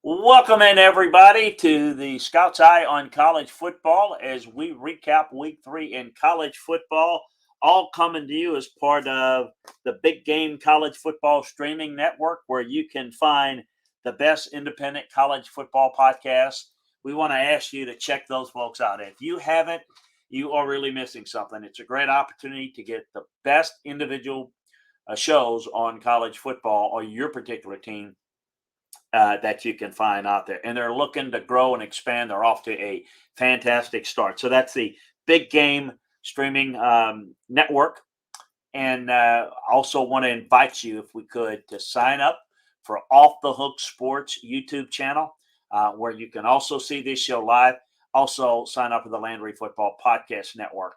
Welcome in, everybody, to the Scout's Eye on College Football as we recap week 3 in college football, all coming to you as part of the Big Game College Football Streaming Network, where you can find the best independent college football podcasts. We want to ask you to check those folks out. If you haven't, you are really missing something. It's a great opportunity to get the best individual shows on college football or your particular team that you can find out there. And they're looking to grow and expand. They're off to a fantastic start. So that's the Big Game Streaming Network. And also want to invite you, if we could, to sign up for Off the Hook Sports YouTube channel, where you can also see this show live. Also, sign up for the Landry Football Podcast Network,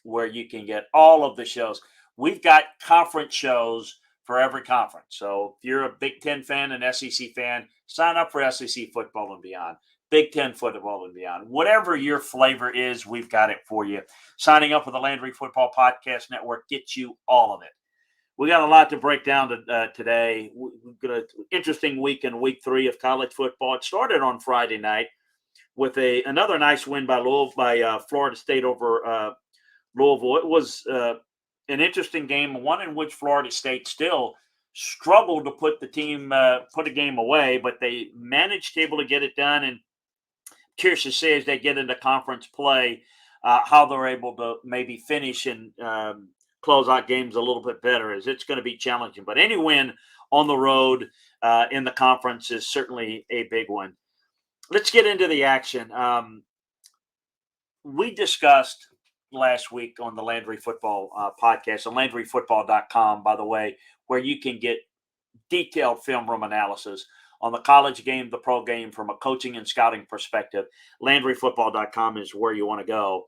where you can get all of the shows. We've got conference shows for every conference. So if you're a Big Ten fan, an SEC fan, sign up for SEC football and beyond, Big Ten football and beyond. Whatever your flavor is, we've got it for you. Signing up for the Landry Football Podcast Network gets you all of it. We got a lot to break down today. We've got an interesting week in week 3 of college football. It started on Friday night with another nice win by Florida State over Louisville. It was an interesting game, one in which Florida State still struggled to put a game away, but they managed to able to get it done. And curious to see as they get into conference play, how they're able to maybe finish and close out games a little bit better, as it's going to be challenging. But any win on the road in the conference is certainly a big one. Let's get into the action. We discussed last week on the Landry Football podcast, and LandryFootball.com, by the way, where you can get detailed film room analysis on the college game, the pro game, from a coaching and scouting perspective. LandryFootball.com is where you want to go.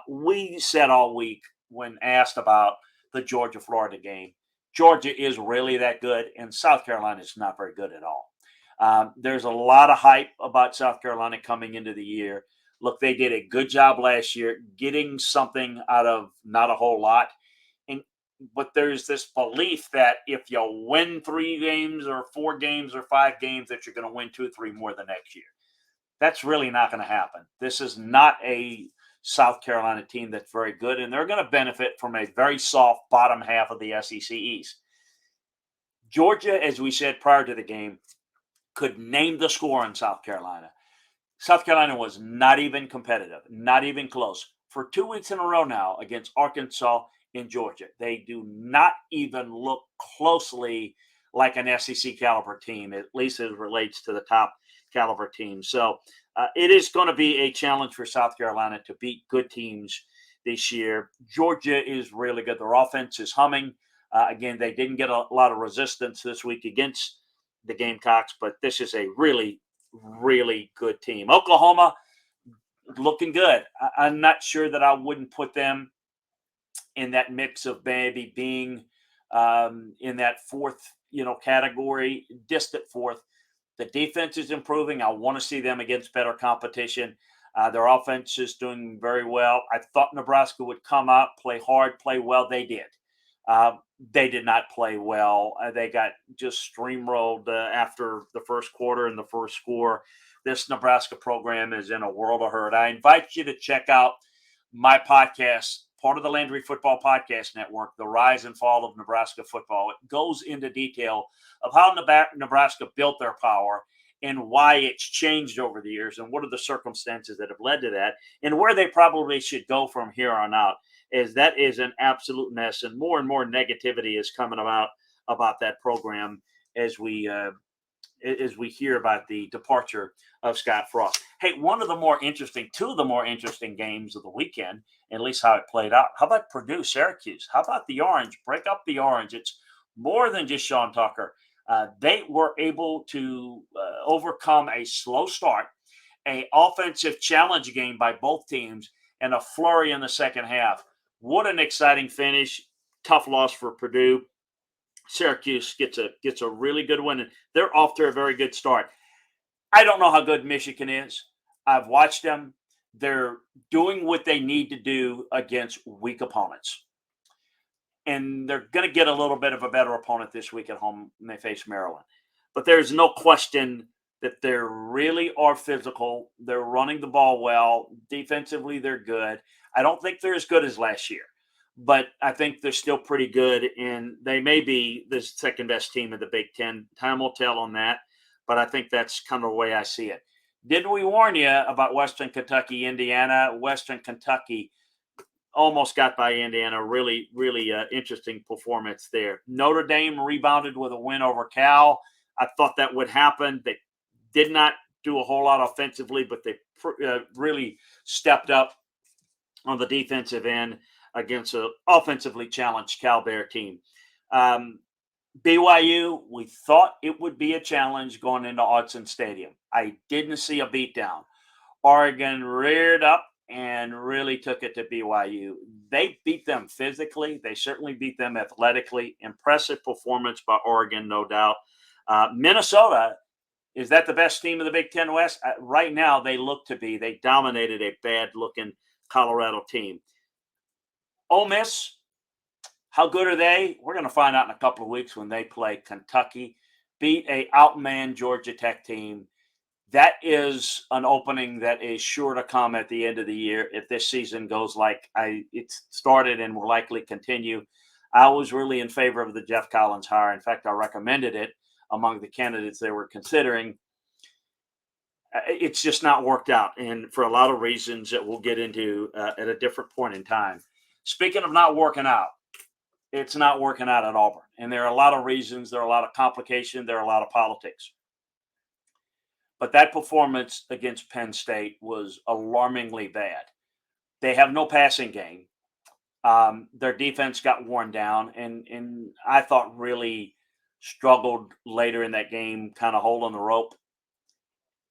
We said all week when asked about the Georgia-Florida game, Georgia is really that good, and South Carolina is not very good at all. There's a lot of hype about South Carolina coming into the year. Look, they did a good job last year getting something out of not a whole lot. But there's this belief that if you win 3 games or 4 games or 5 games, that you're going to win 2 or 3 more the next year. That's really not going to happen. This is not a South Carolina team that's very good, and they're going to benefit from a very soft bottom half of the SEC East. Georgia, as we said prior to the game, could name the score in South Carolina. South Carolina was not even competitive, not even close. For 2 weeks in a row now against Arkansas and Georgia, they do not even look closely like an SEC caliber team, at least as it relates to the top caliber teams. So it is going to be a challenge for South Carolina to beat good teams this year. Georgia is really good. Their offense is humming. Again, they didn't get a lot of resistance this week against the Gamecocks, but this is a really, really good team. Oklahoma looking good. I'm not sure that I wouldn't put them in that mix of maybe being in that fourth, category, distant fourth. The defense is improving. I want to see them against better competition. Their offense is doing very well. I thought Nebraska would come out, play hard, play well. They did. They did not play well. They got just steamrolled after the first quarter and the first score. This Nebraska program is in a world of hurt. I invite you to check out my podcast, part of the Landry Football Podcast Network, The Rise and Fall of Nebraska Football. It goes into detail of how Nebraska built their power and why it's changed over the years and what are the circumstances that have led to that and where they probably should go from here on out. Is that is an absolute mess, and more negativity is coming about that program as we hear about the departure of Scott Frost. Hey, two of the more interesting games of the weekend, at least how it played out. How about Purdue, Syracuse? How about the Orange? Break up the Orange. It's more than just Sean Tucker. They were able to overcome a slow start, a offensive challenge game by both teams, and a flurry in the second half. What an exciting finish. Tough loss for Purdue. Syracuse gets a really good win, and they're off to a very good start. I don't know how good Michigan is. I've watched them. They're doing what they need to do against weak opponents. And they're going to get a little bit of a better opponent this week at home when they face Maryland. But there's no question that they really are physical. They're running the ball well. Defensively, they're good. I don't think they're as good as last year, but I think they're still pretty good, and they may be the second best team in the Big Ten. Time will tell on that, but I think that's kind of the way I see it. Didn't we warn you about Western Kentucky, Indiana? Western Kentucky almost got by Indiana. Really, really interesting performance there. Notre Dame rebounded with a win over Cal. I thought that would happen. They did not do a whole lot offensively, but they really stepped up on the defensive end against an offensively challenged Cal Bear team. BYU, we thought it would be a challenge going into Autzen Stadium. I didn't see a beatdown. Oregon reared up and really took it to BYU. They beat them physically. They certainly beat them athletically. Impressive performance by Oregon, no doubt. Minnesota, is that the best team of the Big Ten West? Right now, they look to be. They dominated a bad-looking Colorado team. Ole Miss, how good are they? We're going to find out in a couple of weeks when they play Kentucky. Beat a outman Georgia Tech team. That is an opening that is sure to come at the end of the year if this season goes like it started and will likely continue. I was really in favor of the Jeff Collins hire. In fact, I recommended it among the candidates they were considering. It's just not worked out, and for a lot of reasons that we'll get into at a different point in time. Speaking of not working out, it's not working out at Auburn, and there are a lot of reasons. There are a lot of complications. There are a lot of politics. But that performance against Penn State was alarmingly bad. They have no passing game. Their defense got worn down, and I thought really struggled later in that game, kind of holding the rope.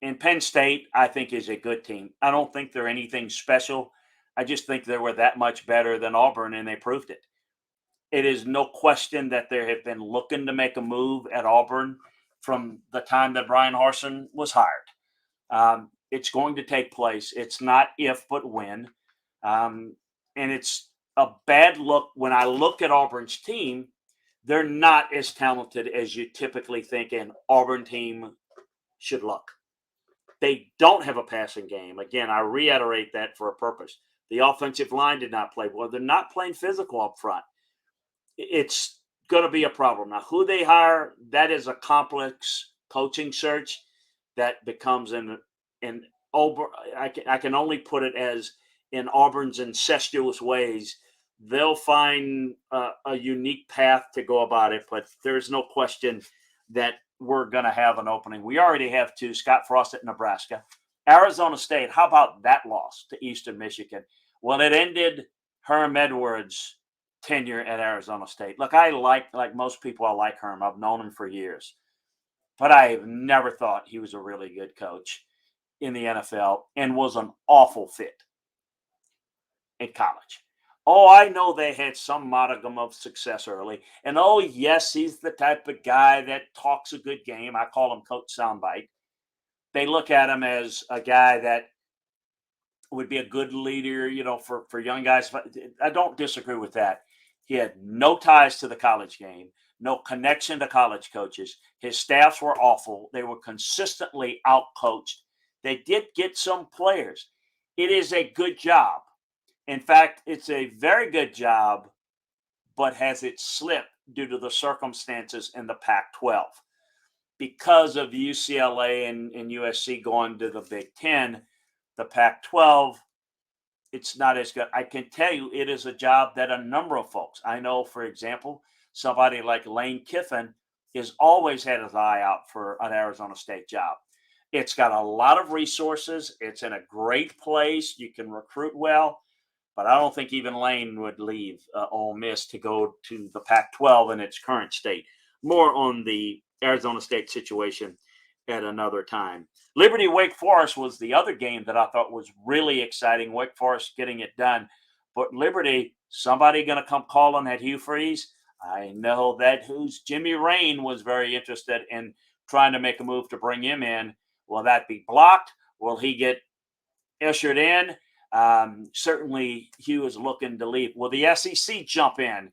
And Penn State, I think, is a good team. I don't think they're anything special. I just think they were that much better than Auburn, and they proved it. It is no question that they have been looking to make a move at Auburn from the time that Brian Harsin was hired. It's going to take place. It's not if, but when. And it's a bad look. When I look at Auburn's team, they're not as talented as you typically think an Auburn team should look. They don't have a passing game. Again, I reiterate that for a purpose. The offensive line did not play well. They're not playing physical up front. It's going to be a problem. Now, who they hire, that is a complex coaching search that becomes I can only put it as in Auburn's incestuous ways, they'll find a unique path to go about it, but there's no question that we're going to have an opening. We already have two, Scott Frost at Nebraska. Arizona State, how about that loss to Eastern Michigan? Well, it ended Herm Edwards' tenure at Arizona State. Look, like most people, I like Herm. I've known him for years. But I've never thought he was a really good coach in the NFL and was an awful fit in college. Oh, I know they had some modicum of success early. And oh, yes, he's the type of guy that talks a good game. I call him Coach Soundbite. They look at him as a guy that would be a good leader, for young guys. I don't disagree with that. He had no ties to the college game, no connection to college coaches. His staffs were awful. They were consistently outcoached. They did get some players. It is a good job. In fact, it's a very good job, but has it slipped due to the circumstances in the Pac-12 because of UCLA and USC going to the Big Ten. The Pac-12, it's not as good. I can tell you it is a job that a number of folks, I know, for example, somebody like Lane Kiffin has always had his eye out for an Arizona State job. It's got a lot of resources. It's in a great place. You can recruit well, but I don't think even Lane would leave Ole Miss to go to the Pac-12 in its current state. More on the Arizona State situation at another time. Liberty Wake Forest was the other game that I thought was really exciting. Wake Forest getting it done. But Liberty, somebody going to come calling at Hugh Freeze? I know that Jimmy Rain was very interested in trying to make a move to bring him in. Will that be blocked? Will he get ushered in? Certainly, Hugh is looking to leave. Will the SEC jump in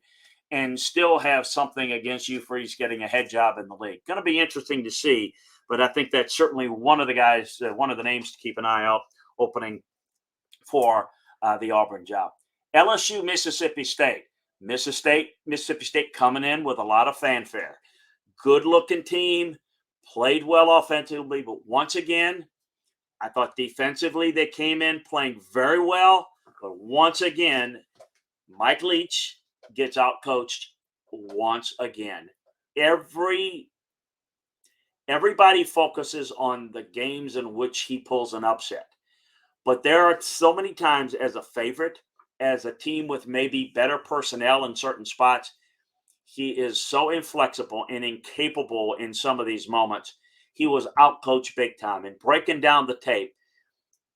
and still have something against Hugh Freeze getting a head job in the league. Going to be interesting to see, but I think that's certainly one of the guys, one of the names to keep an eye out opening for the Auburn job. LSU, Mississippi State. Mississippi State coming in with a lot of fanfare. Good-looking team, played well offensively, but once again, I thought defensively they came in playing very well, but once again, Mike Leach gets outcoached once again. Everybody focuses on the games in which he pulls an upset. But there are so many times as a favorite, as a team with maybe better personnel in certain spots, he is so inflexible and incapable in some of these moments. He was outcoached big time. And breaking down the tape,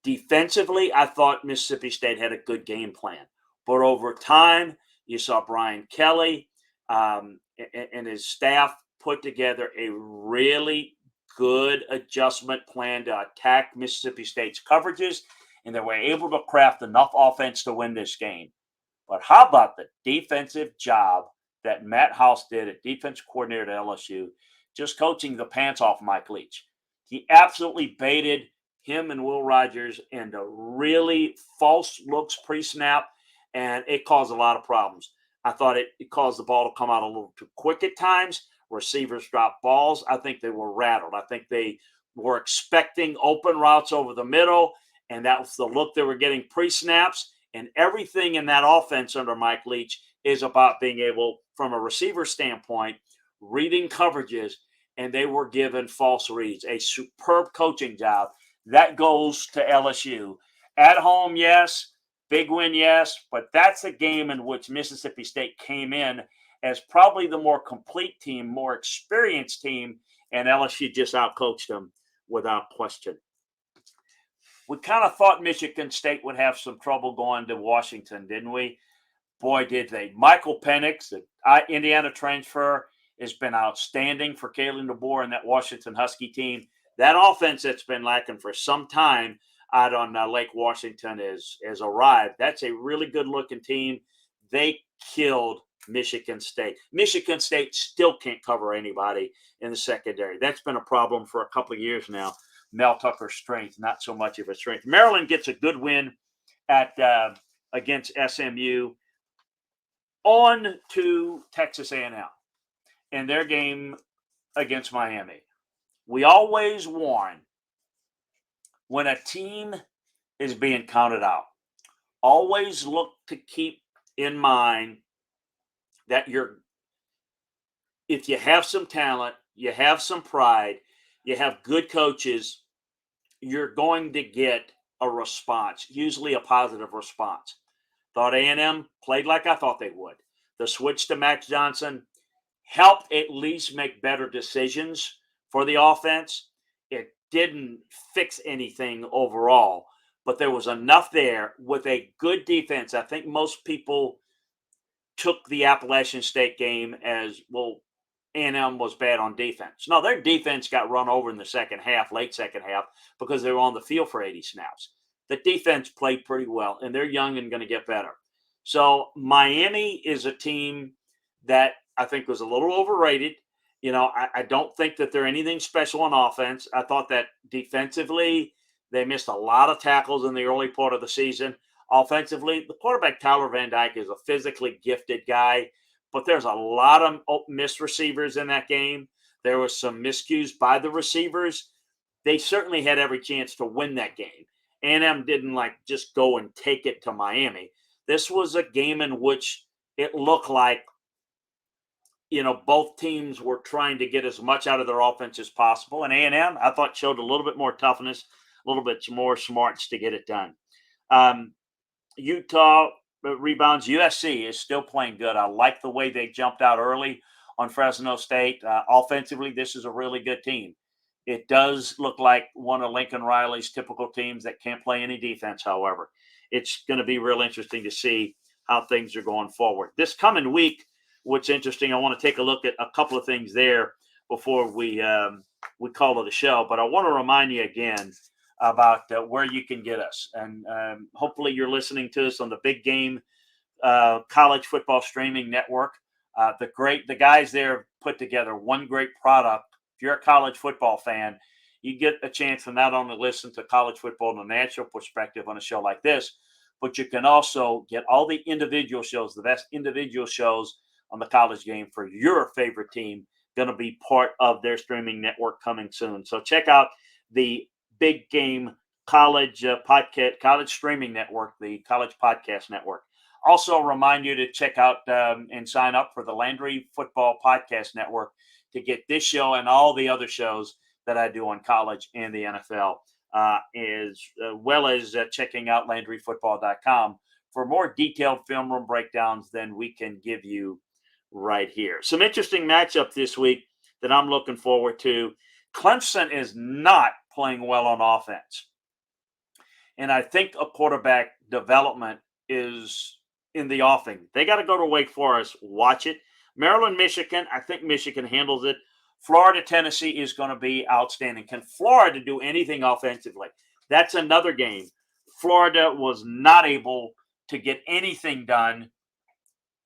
defensively, I thought Mississippi State had a good game plan. But over time, you saw Brian Kelly and his staff put together a really good adjustment plan to attack Mississippi State's coverages, and they were able to craft enough offense to win this game. But how about the defensive job that Matt House did at defensive coordinator at LSU, just coaching the pants off Mike Leach? He absolutely baited him and Will Rogers into really false looks pre-snap, and it caused a lot of problems. I thought it caused the ball to come out a little too quick at times. Receivers dropped balls. I think they were rattled. I think they were expecting open routes over the middle, and that was the look they were getting pre-snaps. And everything in that offense under Mike Leach is about being able, from a receiver standpoint, reading coverages, and they were given false reads. A superb coaching job. That goes to LSU. At home, yes. Big win, yes. But that's a game in which Mississippi State came in as probably the more complete team, more experienced team, and LSU just outcoached them without question. We kind of thought Michigan State would have some trouble going to Washington, didn't we? Boy, did they. Michael Penix, the Indiana transfer, has been outstanding for Kalen DeBoer and that Washington Husky team. That offense that's been lacking for some time out on Lake Washington has arrived. That's a really good-looking team. They killed Michigan State. Michigan State still can't cover anybody in the secondary. That's been a problem for a couple of years now. Mel Tucker's strength, not so much of a strength. Maryland gets a good win at against SMU. On to Texas A&M and their game against Miami. We always warn when a team is being counted out. Always look to keep in mind that if you have some talent, you have some pride, you have good coaches, you're going to get a response, usually a positive response. Thought A&M played like I thought they would. The switch to Max Johnson helped at least make better decisions for the offense. It didn't fix anything overall, but there was enough there with a good defense. I think most people took the Appalachian State game as, well, A&M was bad on defense. No, their defense got run over in the second half, late second half, because they were on the field for 80 snaps. The defense played pretty well, and they're young and going to get better. So Miami is a team that I think was a little overrated. You know, I don't think that they're anything special on offense. I thought that defensively they missed a lot of tackles in the early part of the season. Offensively, the quarterback Tyler Van Dyke is a physically gifted guy, but there's a lot of missed receivers in that game. There was some miscues by the receivers. They certainly had every chance to win that game. A&M didn't just go and take it to Miami. This was a game in which it looked like, both teams were trying to get as much out of their offense as possible. And A&M, I thought, showed a little bit more toughness, a little bit more smarts to get it done. Utah rebounds. USC is still playing good. I like the way they jumped out early on Fresno State. Offensively, this is a really good team. It does look like one of Lincoln Riley's typical teams that can't play any defense, however. It's going to be real interesting to see how things are going forward. This coming week, what's interesting, I want to take a look at a couple of things there before we call it a show. But I want to remind you again about where you can get us. And hopefully you're listening to us on the Big Game College Football Streaming Network. The guys there put together one great product. If you're a college football fan, you get a chance to not only listen to college football in a national perspective on a show like this, but you can also get all the individual shows, the best individual shows on the college game for your favorite team, going to be part of their streaming network coming soon. So check out the Big Game College podcast, college streaming network, the College Podcast Network. Also, remind you to check out and sign up for the Landry Football Podcast Network to get this show and all the other shows that I do on college and the NFL, as well as checking out LandryFootball.com for more detailed film room breakdowns than we can give you right here. Some interesting matchup this week that I'm looking forward to. Clemson is not playing well on offense. And I think a quarterback development is in the offing. They got to go to Wake Forest. Watch it. Maryland, Michigan. I think Michigan handles it. Florida, Tennessee is going to be outstanding. Can Florida do anything offensively? That's another game. Florida was not able to get anything done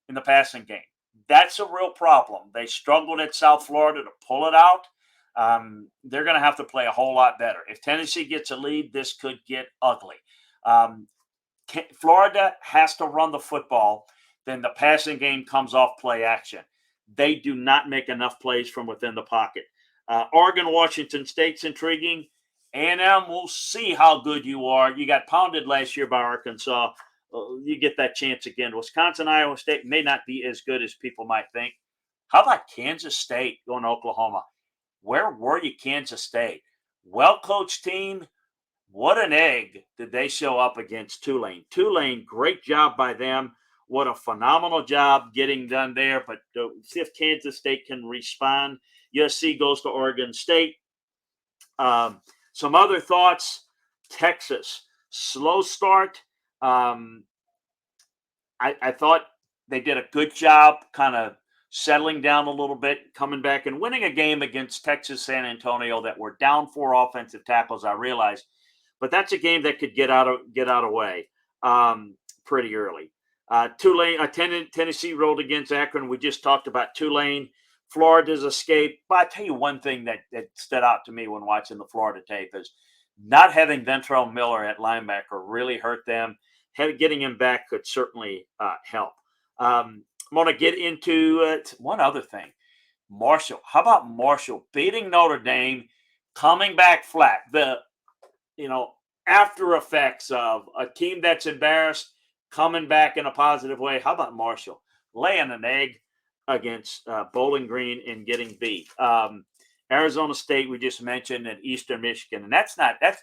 in the passing game. That's a real problem. They struggled at South Florida to pull it out. They're going to have to play a whole lot better. If Tennessee gets a lead, this could get ugly. Florida has to run the football. Then the passing game comes off play action. They do not make enough plays from within the pocket. Oregon, Washington State's intriguing. A&M, we'll see how good you are. You got pounded last year by Arkansas. You get that chance again. Wisconsin, Iowa State may not be as good as people might think. How about Kansas State going to Oklahoma? Where were you, Kansas State? Well-coached team. What an egg did they show up against Tulane. Tulane, great job by them. What a phenomenal job getting done there. But see if Kansas State can respond. USC goes to Oregon State. Some other thoughts. Texas, slow start. I thought they did a good job kind of settling down a little bit, coming back and winning a game against Texas San Antonio that were down 4 offensive tackles, I realized. But that's a game that could get out of way pretty early. Tennessee rolled against Akron. We just talked about Tulane. Florida's escape. But I tell you one thing that stood out to me when watching the Florida tape is not having Ventrell Miller at linebacker really hurt them. Getting him back could certainly help. I'm going to get into one other thing. Marshall. How about Marshall beating Notre Dame, coming back flat? The after effects of a team that's embarrassed coming back in a positive way. How about Marshall laying an egg against Bowling Green and getting beat? Arizona State, we just mentioned, and Eastern Michigan. And that's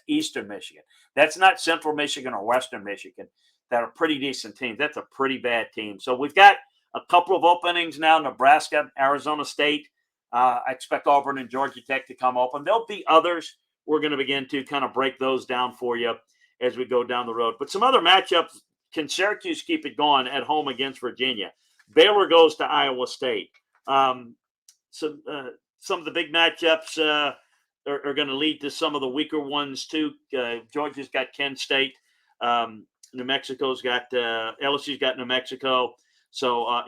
Eastern Michigan. That's not Central Michigan or Western Michigan. That are pretty decent teams. That's a pretty bad team. So we've got a couple of openings now, Nebraska, Arizona State. I expect Auburn and Georgia Tech to come open. There'll be others. We're going to begin to kind of break those down for you as we go down the road. But some other matchups. Can Syracuse keep it going at home against Virginia? Baylor goes to Iowa State. Some of the big matchups are going to lead to some of the weaker ones too. Georgia's got Kent State. New Mexico's got LSU's got New Mexico. So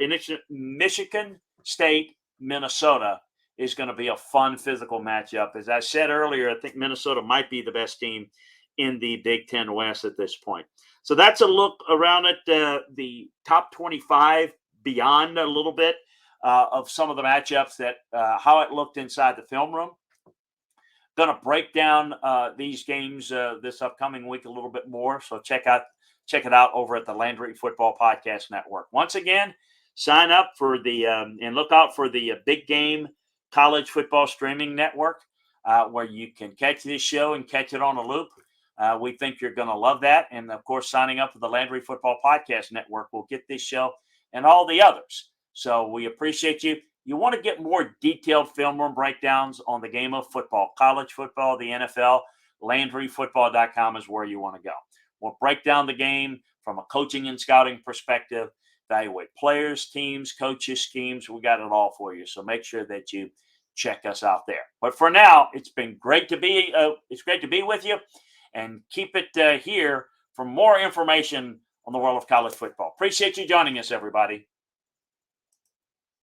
Michigan State, Minnesota is going to be a fun physical matchup. As I said earlier, I think Minnesota might be the best team in the Big Ten West at this point. So that's a look around at the top 25 beyond a little bit of some of the matchups that how it looked inside the film room. Going to break down these games this upcoming week a little bit more. So check it out over at the Landry Football Podcast Network. Once again, sign up for the and look out for the Big Game College Football Streaming Network, where you can catch this show and catch it on a loop. We think you're going to love that. And, of course, signing up for the Landry Football Podcast Network will get this show and all the others. So we appreciate you. You want to get more detailed film room breakdowns on the game of football, college football, the NFL, LandryFootball.com is where you want to go. We'll break down the game from a coaching and scouting perspective, evaluate players, teams, coaches, schemes. We got it all for you. So make sure that you check us out there. But for now, it's been great to be with you. And keep it here for more information on the world of college football. Appreciate you joining us, everybody.